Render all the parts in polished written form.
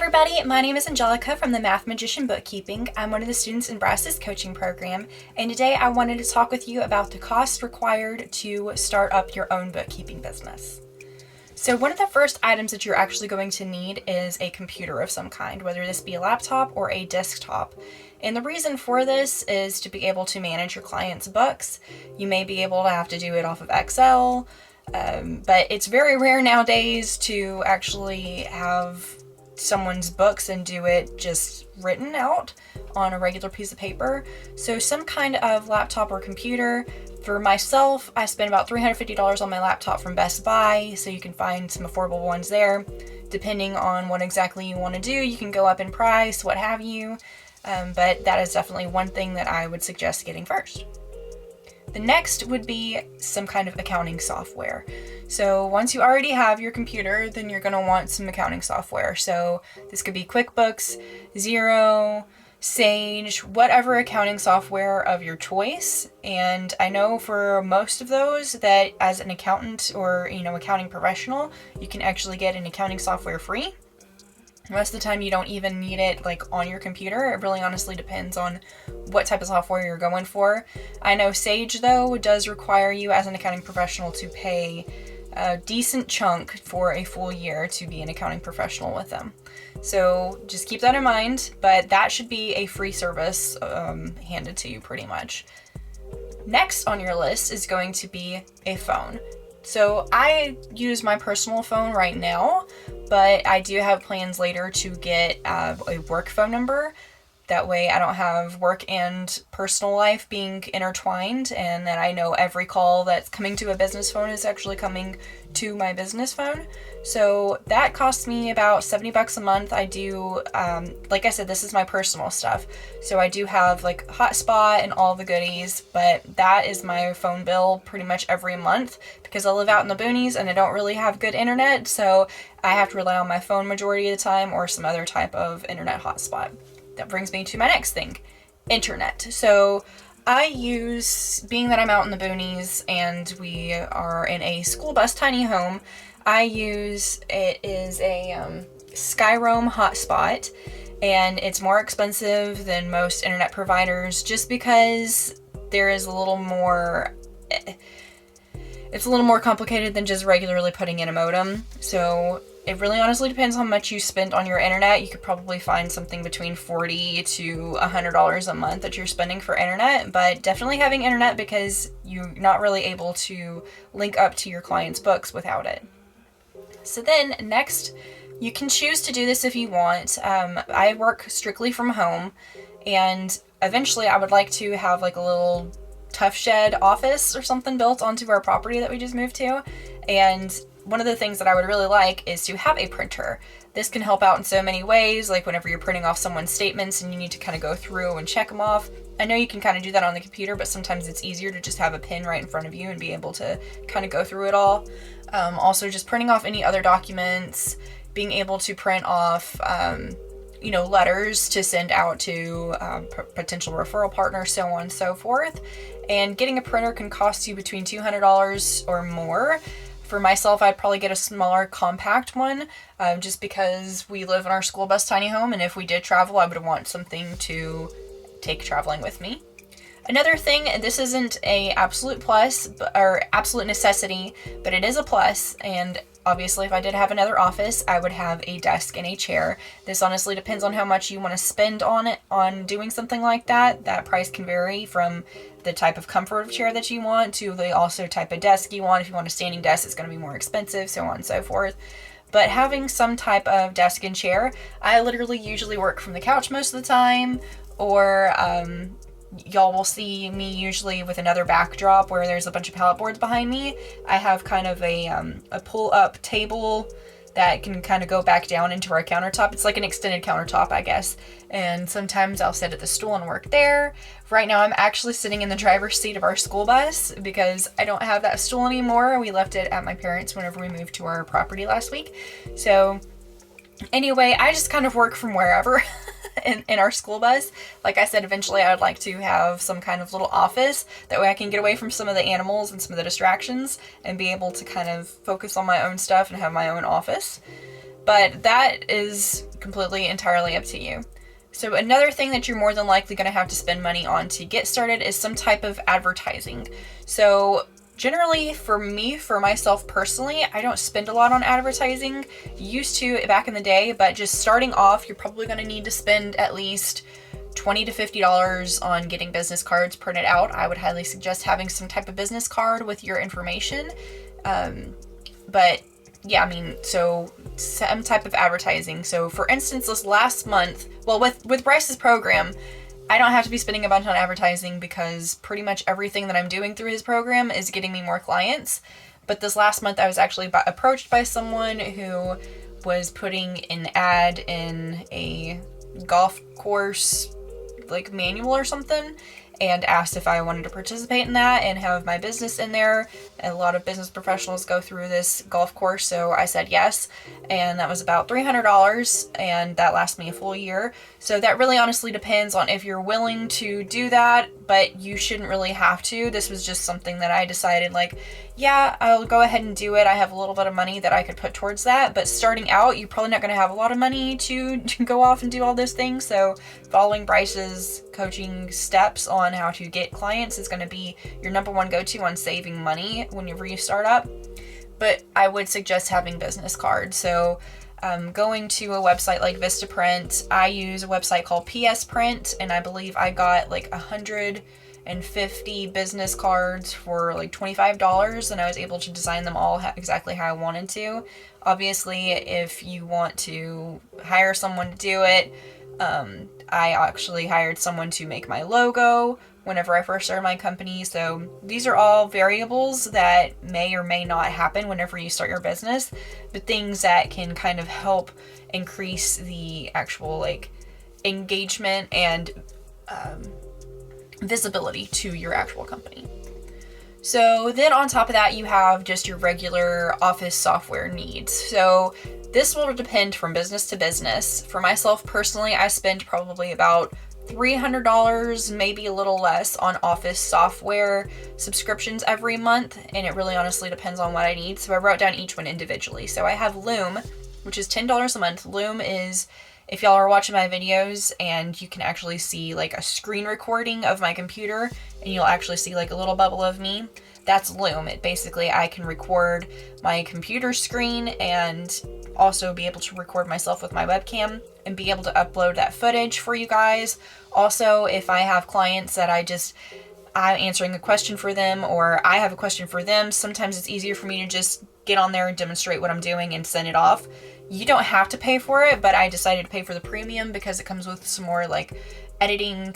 everybody, my name is Angelica from the Math Magician Bookkeeping. I'm one of the students in Bryce's coaching program, and today I wanted to talk with you about the cost required to start up your own bookkeeping business. So one of the first items that you're actually going to need is a computer of some kind, whether this be a laptop or a desktop. And the reason for this is to be able to manage your clients' books. You may be able to have to do it off of Excel, but it's very rare nowadays to actually have someone's books and do it just written out on a regular piece of paper. So some kind of laptop or computer. For myself, I spent about $350 on my laptop from Best Buy, so you can find some affordable ones there. Depending on what exactly you want to do, you can go up in price, what have you, but that is definitely one thing that I would suggest getting first. The next would be some kind of accounting software. So once you already have your computer, then you're going to want some accounting software. So this could be QuickBooks, Xero, Sage, whatever accounting software of your choice. And I know for most of those that as an accountant or, accounting professional, you can actually get an accounting software free. Most of the time you don't even need it on your computer. It really honestly depends on what type of software you're going for. I know Sage though does require you as an accounting professional to pay a decent chunk for a full year to be an accounting professional with them. So just keep that in mind, but that should be a free service handed to you pretty much. Next on your list is going to be a phone. So I use my personal phone right now, but I do have plans later to get a work phone number. That way I don't have work and personal life being intertwined, and then I know every call that's coming to a business phone is actually coming to my business phone. So that costs me about $70 a month. I do, like I said, this is my personal stuff. So I do have hotspot and all the goodies, but that is my phone bill pretty much every month because I live out in the boonies and I don't really have good internet. So I have to rely on my phone majority of the time or some other type of internet hotspot. That brings me to my next thing, internet. So I use, being that I'm out in the boonies and we are in a school bus tiny home, it is a Skyroam hotspot, and it's more expensive than most internet providers just because there is it's a little more complicated than just regularly putting in a modem. So it really honestly depends how much you spend on your internet. You could probably find something between $40 to $100 a month that you're spending for internet, but definitely having internet because you're not really able to link up to your client's books without it. So then next, you can choose to do this if you want. I work strictly from home, and eventually I would like to have a little tough shed office or something built onto our property that we just moved to. And one of the things that I would really like is to have a printer. This can help out in so many ways, like whenever you're printing off someone's statements and you need to kind of go through and check them off. I know you can kind of do that on the computer, but sometimes it's easier to just have a pen right in front of you and be able to kind of go through it all. Also just printing off any other documents, being able to print off letters to send out to potential referral partners, so on and so forth. And getting a printer can cost you between $200 or more. For myself, I'd probably get a smaller compact one, just because we live in our school bus tiny home, and if we did travel, I would want something to take traveling with me. Another thing, this isn't a absolute plus or absolute necessity, but it is a plus, and obviously if I did have another office, I would have a desk and a chair. This honestly depends on how much you want to spend on doing something like that. That price can vary from the type of comfort of chair that you want to the also type of desk you want. If you want a standing desk, it's going to be more expensive, so on and so forth. But having some type of desk and chair, I literally usually work from the couch most of the time, or y'all will see me usually with another backdrop where there's a bunch of pallet boards behind me. I have kind of a pull-up table that can kind of go back down into our countertop. It's like an extended countertop, I guess. And sometimes I'll sit at the stool and work there. Right now I'm actually sitting in the driver's seat of our school bus because I don't have that stool anymore. We left it at my parents' whenever we moved to our property last week. So anyway, I just kind of work from wherever. In our school bus. Like I said, eventually I would like to have some kind of little office. That way I can get away from some of the animals and some of the distractions and be able to kind of focus on my own stuff and have my own office. But that is completely entirely up to you. So another thing that you're more than likely going to have to spend money on to get started is some type of advertising. So generally for myself personally, I don't spend a lot on advertising. Used to back in the day, but just starting off, you're probably going to need to spend at least $20 to $50 on getting business cards printed out. I would highly suggest having some type of business card with your information. But yeah, so some type of advertising. So for instance, this last month, well, with Bryce's program, I don't have to be spending a bunch on advertising because pretty much everything that I'm doing through his program is getting me more clients. But this last month, I was actually approached by someone who was putting an ad in a golf course like manual or something, and asked if I wanted to participate in that and have my business in there. A lot of business professionals go through this golf course, so I said yes, and that was about $300, and that lasts me a full year. So that really honestly depends on if you're willing to do that, but you shouldn't really have to. This was just something that I decided, like, yeah, I'll go ahead and do it. I have a little bit of money that I could put towards that, but starting out, you're probably not going to have a lot of money to go off and do all those things. So following Bryce's coaching steps on how to get clients is going to be your number one go-to on saving money whenever you start up. But I would suggest having business cards. So going to a website like Vistaprint, I use a website called PS Print, and I believe I got like 150 business cards for like $25, and I was able to design them all exactly how I wanted to. Obviously, if you want to hire someone to do it, I actually hired someone to make my logo whenever I first started my company. So these are all variables that may or may not happen whenever you start your business, but things that can kind of help increase the actual like engagement and visibility to your actual company. So then on top of that, you have just your regular office software needs. So this will depend from business to business. For myself personally, I spend probably about $300, maybe a little less, on office software subscriptions every month, and it really honestly depends on what I need. So I wrote down each one individually. So I have Loom, which is $10 a month. Loom is, if y'all are watching my videos and you can actually see like a screen recording of my computer and you'll actually see like a little bubble of me, that's Loom. It basically, I can record my computer screen and also be able to record myself with my webcam and be able to upload that footage for you guys. Also, if I have clients that I'm answering a question for them, or I have a question for them, sometimes it's easier for me to just get on there and demonstrate what I'm doing and send it off. You don't have to pay for it, but I decided to pay for the premium because it comes with some more like editing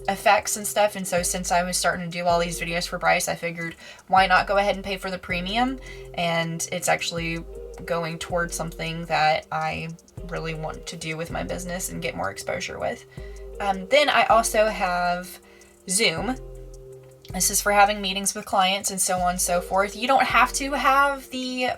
effects and stuff. And so since I was starting to do all these videos for Bryce, I figured why not go ahead and pay for the premium, and it's actually going towards something that I really want to do with my business and get more exposure with. Then I also have Zoom. This is for having meetings with clients and so on and so forth. You don't have to have the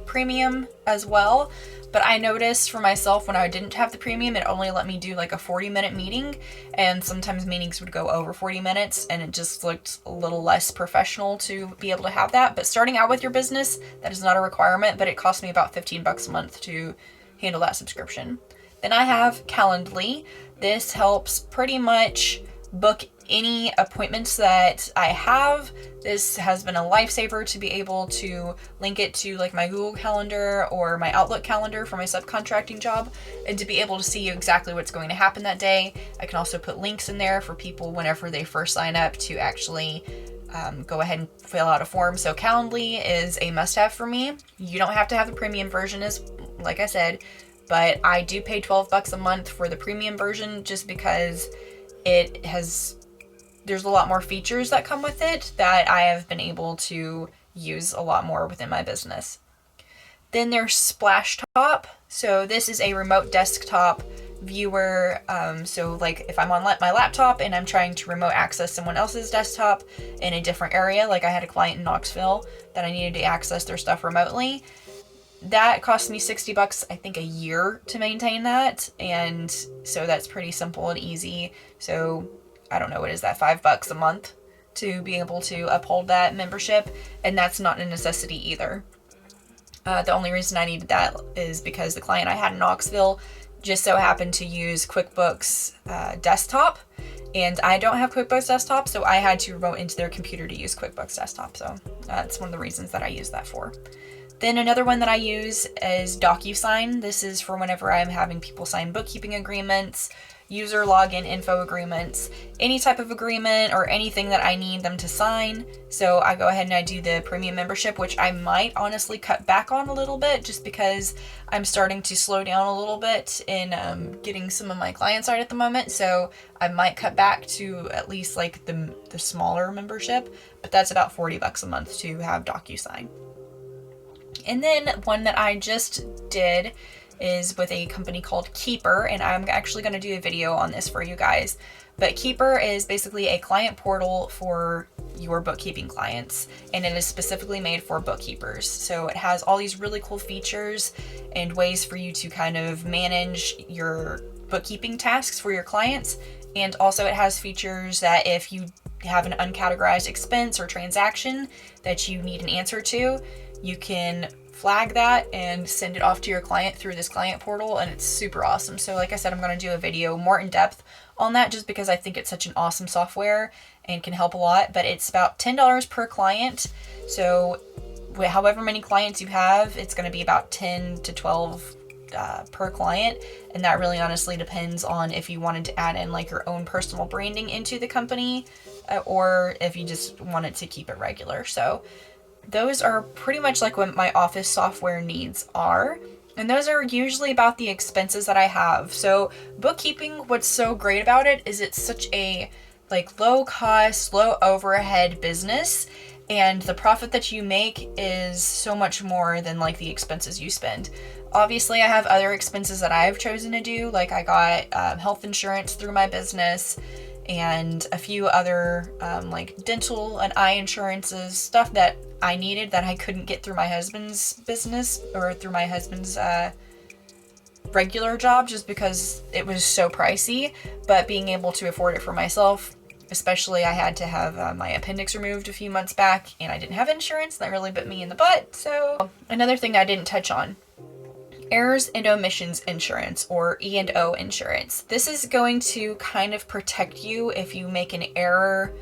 premium as well, but I noticed for myself when I didn't have the premium, it only let me do like a 40-minute meeting, and sometimes meetings would go over 40 minutes, and it just looked a little less professional to be able to have that. But starting out with your business, that is not a requirement, but it cost me about $15 a month to handle that subscription. Then I have Calendly. This helps pretty much book any appointments that I have. This has been a lifesaver to be able to link it to like my Google Calendar or my Outlook calendar for my subcontracting job, and to be able to see exactly what's going to happen that day. I can also put links in there for people whenever they first sign up to actually go ahead and fill out a form. So Calendly is a must-have for me. You don't have to have the premium version, as like I said, but I do pay $12 a month for the premium version just because there's a lot more features that come with it that I have been able to use a lot more within my business. Then there's Splashtop. So this is a remote desktop viewer. So like if I'm on my laptop and I'm trying to remote access someone else's desktop in a different area, like I had a client in Knoxville that I needed to access their stuff remotely, that cost me $60, I think, a year to maintain that. And so that's pretty simple and easy. So I don't know, what is that, $5 a month to be able to uphold that membership? And that's not a necessity either. The only reason I needed that is because the client I had in Knoxville just so happen to use QuickBooks Desktop, and I don't have QuickBooks Desktop, so I had to remote into their computer to use QuickBooks Desktop. So that's one of the reasons that I use that for. Then another one that I use is DocuSign. This is for whenever I'm having people sign bookkeeping agreements, user login info agreements, any type of agreement or anything that I need them to sign. So I go ahead and I do the premium membership, which I might honestly cut back on a little bit just because I'm starting to slow down a little bit in getting some of my clients right at the moment. So I might cut back to at least like the smaller membership, but that's about $40 a month to have DocuSign. And then one that I just did is with a company called Keeper, and I'm actually going to do a video on this for you guys. But Keeper is basically a client portal for your bookkeeping clients, and it is specifically made for bookkeepers. So it has all these really cool features and ways for you to kind of manage your bookkeeping tasks for your clients. And also it has features that if you have an uncategorized expense or transaction that you need an answer to, you can flag that and send it off to your client through this client portal, and it's super awesome. So like I said, I'm going to do a video more in depth on that just because I think it's such an awesome software and can help a lot. But it's about $10 per client. So however many clients you have, it's going to be about 10 to 12 per client, and that really honestly depends on if you wanted to add in like your own personal branding into the company or if you just wanted to keep it regular. So those are pretty much like what my office software needs are. And those are usually about the expenses that I have. So bookkeeping, what's so great about it is it's such a like low cost, low overhead business. And the profit that you make is so much more than like the expenses you spend. Obviously, I have other expenses that I've chosen to do. Like I got health insurance through my business and a few other like dental and eye insurances, stuff that I needed that I couldn't get through my husband's business or through my husband's regular job just because it was so pricey. But being able to afford it for myself, especially I had to have my appendix removed a few months back and I didn't have insurance. That really bit me in the butt. So another thing I didn't touch on, errors and omissions insurance, or E&O insurance. This is going to kind of protect you if you make an error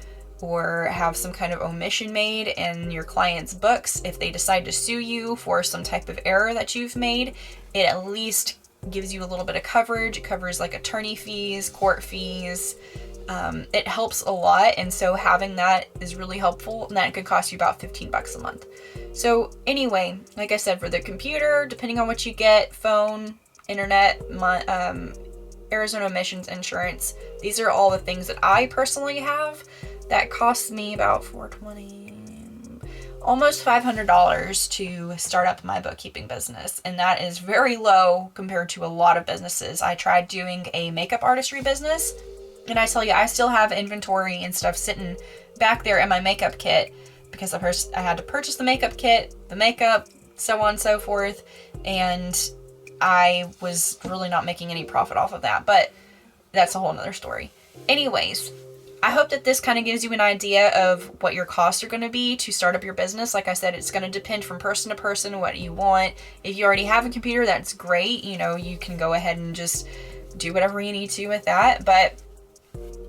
or have some kind of omission made in your client's books. If they decide to sue you for some type of error that you've made, it at least gives you a little bit of coverage. It covers like attorney fees, court fees. It helps a lot, and so having that is really helpful, and that could cost you about $15 a month. So anyway, like I said, for the computer, depending on what you get, phone, internet, errors and omissions insurance, these are all the things that I personally have that costs me about $420, almost $500 to start up my bookkeeping business, and that is very low compared to a lot of businesses. I tried doing a makeup artistry business, and I tell you, I still have inventory and stuff sitting back there in my makeup kit because I had to purchase the makeup kit, the makeup, so on and so forth, and I was really not making any profit off of that, but that's a whole nother story. Anyways, I hope that this kind of gives you an idea of what your costs are going to be to start up your business. Like I said, it's going to depend from person to person what you want. If you already have a computer, that's great. You know, you can go ahead and just do whatever you need to with that, but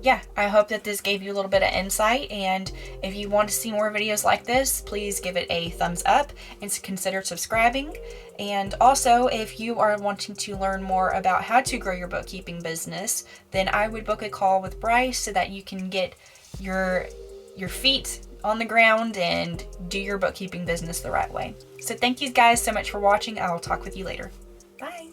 yeah, I hope that this gave you a little bit of insight, and if you want to see more videos like this, please give it a thumbs up and consider subscribing. And also, if you are wanting to learn more about how to grow your bookkeeping business, then I would book a call with Bryce so that you can get your feet on the ground and do your bookkeeping business the right way. So thank you guys so much for watching. I'll talk with you later. Bye.